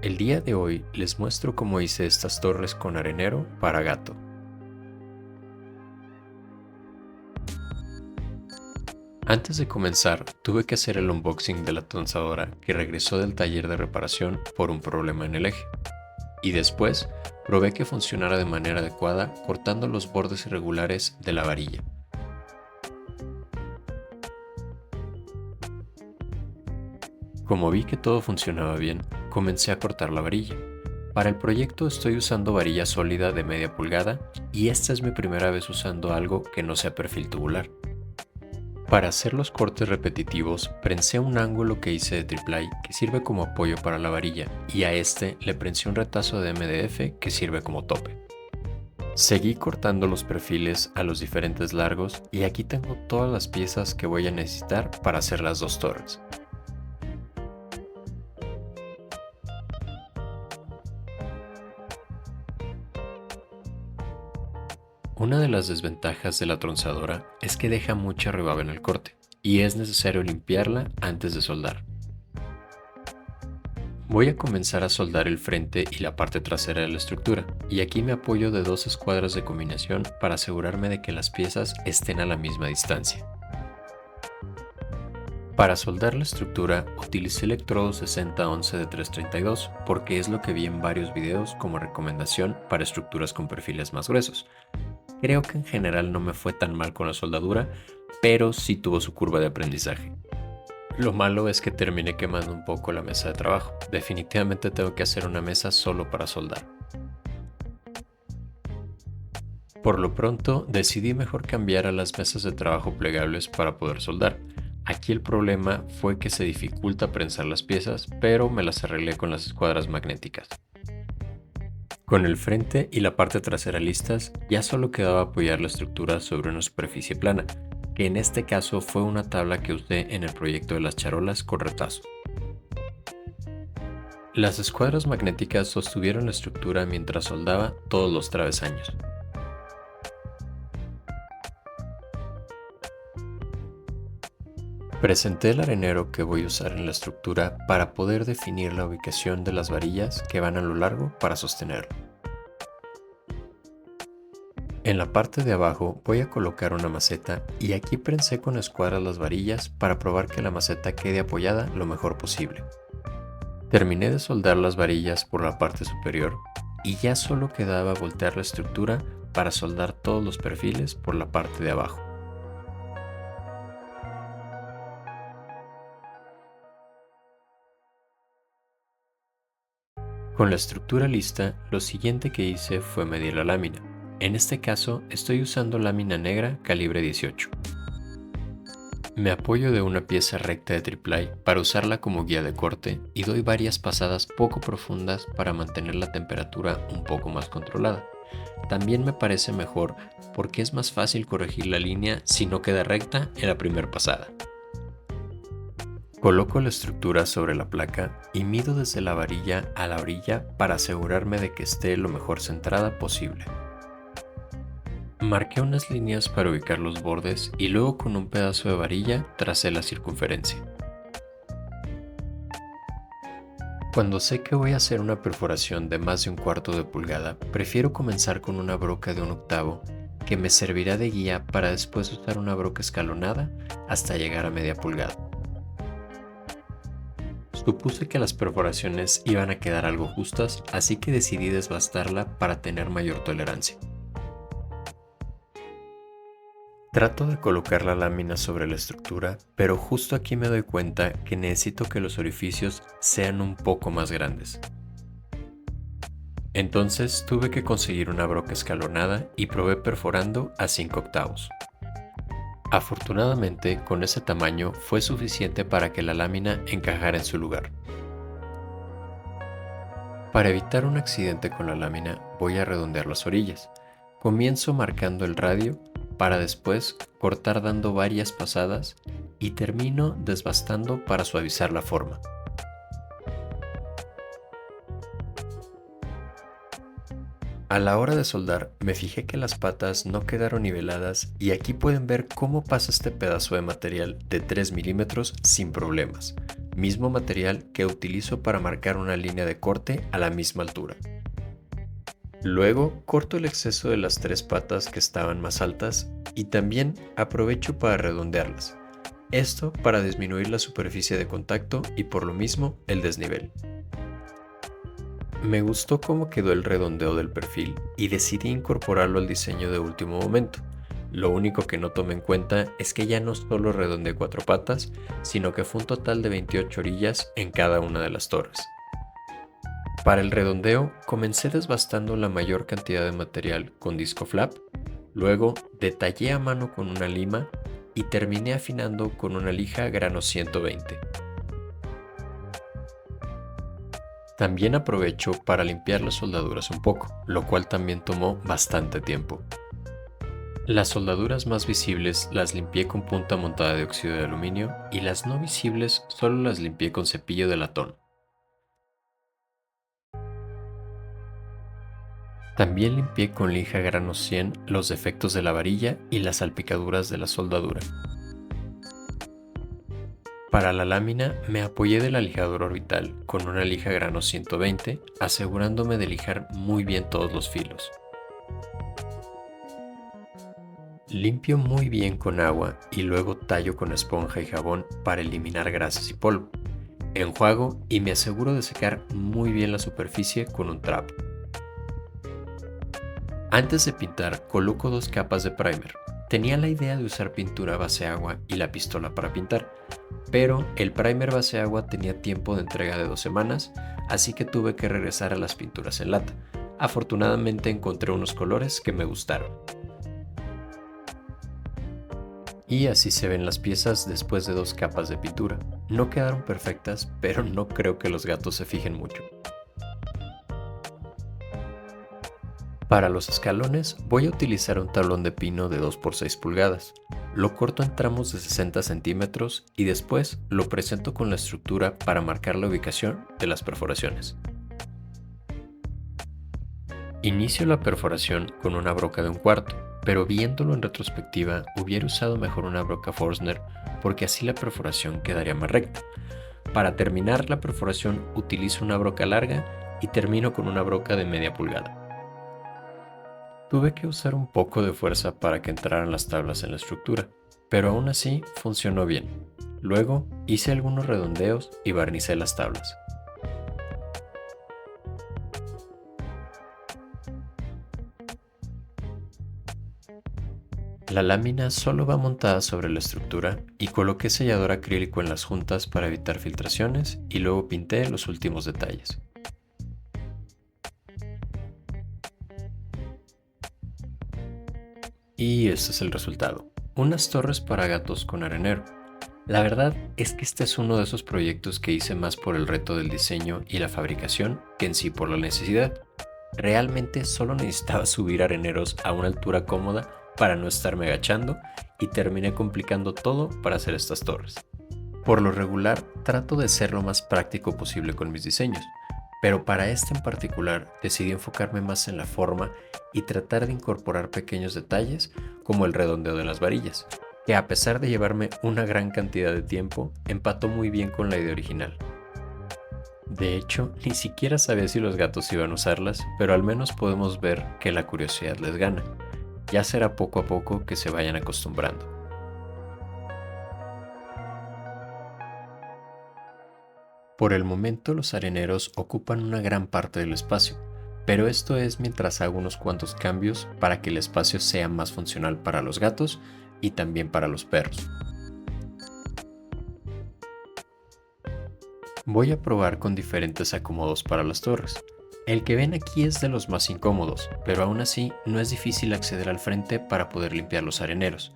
El día de hoy les muestro cómo hice estas torres con arenero para gato. Antes de comenzar, tuve que hacer el unboxing de la tronzadora que regresó del taller de reparación por un problema en el eje. Y después, probé que funcionara de manera adecuada cortando los bordes irregulares de la varilla. Como vi que todo funcionaba bien, comencé a cortar la varilla. Para el proyecto estoy usando varilla sólida de media pulgada y esta es mi primera vez usando algo que no sea perfil tubular. Para hacer los cortes repetitivos, prensé un ángulo que hice de triplay que sirve como apoyo para la varilla y a este le prensé un retazo de MDF que sirve como tope. Seguí cortando los perfiles a los diferentes largos y aquí tengo todas las piezas que voy a necesitar para hacer las dos torres. Una de las desventajas de la tronzadora es que deja mucha rebaba en el corte y es necesario limpiarla antes de soldar. Voy a comenzar a soldar el frente y la parte trasera de la estructura y aquí me apoyo de dos escuadras de combinación para asegurarme de que las piezas estén a la misma distancia. Para soldar la estructura utilicé electrodo 6011 de 332 porque es lo que vi en varios videos como recomendación para estructuras con perfiles más gruesos. Creo que en general no me fue tan mal con la soldadura, pero sí tuvo su curva de aprendizaje. Lo malo es que terminé quemando un poco la mesa de trabajo. Definitivamente tengo que hacer una mesa solo para soldar. Por lo pronto, decidí mejor cambiar a las mesas de trabajo plegables para poder soldar. Aquí el problema fue que se dificulta prensar las piezas, pero me las arreglé con las escuadras magnéticas. Con el frente y la parte trasera listas, ya solo quedaba apoyar la estructura sobre una superficie plana, que en este caso fue una tabla que usé en el proyecto de las charolas con retazo. Las escuadras magnéticas sostuvieron la estructura mientras soldaba todos los travesaños. Presenté el arenero que voy a usar en la estructura para poder definir la ubicación de las varillas que van a lo largo para sostenerlo. En la parte de abajo voy a colocar una maceta y aquí prensé con escuadras las varillas para probar que la maceta quede apoyada lo mejor posible. Terminé de soldar las varillas por la parte superior y ya solo quedaba voltear la estructura para soldar todos los perfiles por la parte de abajo. Con la estructura lista, lo siguiente que hice fue medir la lámina. En este caso, estoy usando lámina negra calibre 18. Me apoyo de una pieza recta de triplay para usarla como guía de corte y doy varias pasadas poco profundas para mantener la temperatura un poco más controlada. También me parece mejor porque es más fácil corregir la línea si no queda recta en la primera pasada. Coloco la estructura sobre la placa y mido desde la varilla a la orilla para asegurarme de que esté lo mejor centrada posible. Marqué unas líneas para ubicar los bordes y luego con un pedazo de varilla tracé la circunferencia. Cuando sé que voy a hacer una perforación de más de 1/4 de pulgada, prefiero comenzar con una broca de 1/8 que me servirá de guía para después usar una broca escalonada hasta llegar a media pulgada. Supuse que las perforaciones iban a quedar algo justas, así que decidí desbastarla para tener mayor tolerancia. Trato de colocar la lámina sobre la estructura, pero justo aquí me doy cuenta que necesito que los orificios sean un poco más grandes. Entonces tuve que conseguir una broca escalonada y probé perforando a 5/8. Afortunadamente, con ese tamaño fue suficiente para que la lámina encajara en su lugar. Para evitar un accidente con la lámina, voy a redondear las orillas. Comienzo marcando el radio para después cortar dando varias pasadas y termino desbastando para suavizar la forma. A la hora de soldar, me fijé que las patas no quedaron niveladas y aquí pueden ver cómo pasa este pedazo de material de 3 milímetros sin problemas. mismo material que utilizo para marcar una línea de corte a la misma altura. Luego corto el exceso de las 3 patas que estaban más altas y también aprovecho para redondearlas. Esto para disminuir la superficie de contacto y por lo mismo el desnivel. Me gustó cómo quedó el redondeo del perfil y decidí incorporarlo al diseño de último momento. Lo único que no tomé en cuenta es que ya no solo redondeé 4 patas, sino que fue un total de 28 orillas en cada una de las torres. Para el redondeo, comencé desbastando la mayor cantidad de material con disco flap, luego detallé a mano con una lima y terminé afinando con una lija grano 120. También aprovecho para limpiar las soldaduras un poco, lo cual también tomó bastante tiempo. Las soldaduras más visibles las limpié con punta montada de óxido de aluminio y las no visibles solo las limpié con cepillo de latón. También limpié con lija grano 100 los defectos de la varilla y las salpicaduras de la soldadura. Para la lámina me apoyé de la lijadora orbital con una lija grano 120, asegurándome de lijar muy bien todos los filos. Limpio muy bien con agua y luego tallo con esponja y jabón para eliminar grasas y polvo. Enjuago y me aseguro de secar muy bien la superficie con un trapo. Antes de pintar, coloco 2 capas de primer. Tenía la idea de usar pintura base agua y la pistola para pintar, pero el primer base agua tenía tiempo de entrega de 2 semanas, así que tuve que regresar a las pinturas en lata. Afortunadamente encontré unos colores que me gustaron. Y así se ven las piezas después de 2 capas de pintura. No quedaron perfectas, pero no creo que los gatos se fijen mucho. Para los escalones voy a utilizar un tablón de pino de 2 por 6 pulgadas. Lo corto en tramos de 60 centímetros y después lo presento con la estructura para marcar la ubicación de las perforaciones. Inicio la perforación con una broca de 1/4, pero viéndolo en retrospectiva hubiera usado mejor una broca Forstner porque así la perforación quedaría más recta. Para terminar la perforación utilizo una broca larga y termino con una broca de media pulgada. Tuve que usar un poco de fuerza para que entraran las tablas en la estructura, pero aún así funcionó bien. Luego hice algunos redondeos y barnicé las tablas. La lámina solo va montada sobre la estructura y coloqué sellador acrílico en las juntas para evitar filtraciones y luego pinté los últimos detalles. Y este es el resultado. Unas torres para gatos con arenero. La verdad es que este es uno de esos proyectos que hice más por el reto del diseño y la fabricación que en sí por la necesidad. Realmente solo necesitaba subir areneros a una altura cómoda para no estarme agachando y terminé complicando todo para hacer estas torres. Por lo regular trato de ser lo más práctico posible con mis diseños, pero para este en particular decidí enfocarme más en la forma y tratar de incorporar pequeños detalles como el redondeo de las varillas, que a pesar de llevarme una gran cantidad de tiempo, empató muy bien con la idea original. De hecho, ni siquiera sabía si los gatos iban a usarlas, pero al menos podemos ver que la curiosidad les gana. Ya será poco a poco que se vayan acostumbrando. Por el momento los areneros ocupan una gran parte del espacio, pero esto es mientras hago unos cuantos cambios para que el espacio sea más funcional para los gatos y también para los perros. Voy a probar con diferentes acomodos para las torres. El que ven aquí es de los más incómodos, pero aún así no es difícil acceder al frente para poder limpiar los areneros.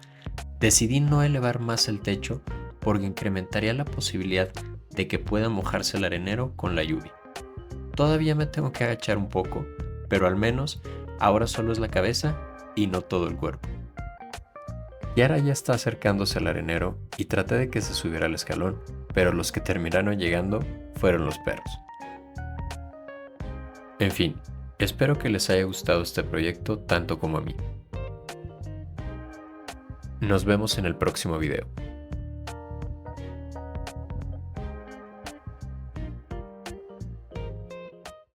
Decidí no elevar más el techo porque incrementaría la posibilidad de que pueda mojarse el arenero con la lluvia. Todavía me tengo que agachar un poco, pero al menos ahora solo es la cabeza y no todo el cuerpo. Kiara ya está acercándose al arenero y traté de que se subiera al escalón, pero los que terminaron llegando fueron los perros. En fin, espero que les haya gustado este proyecto tanto como a mí. Nos vemos en el próximo video.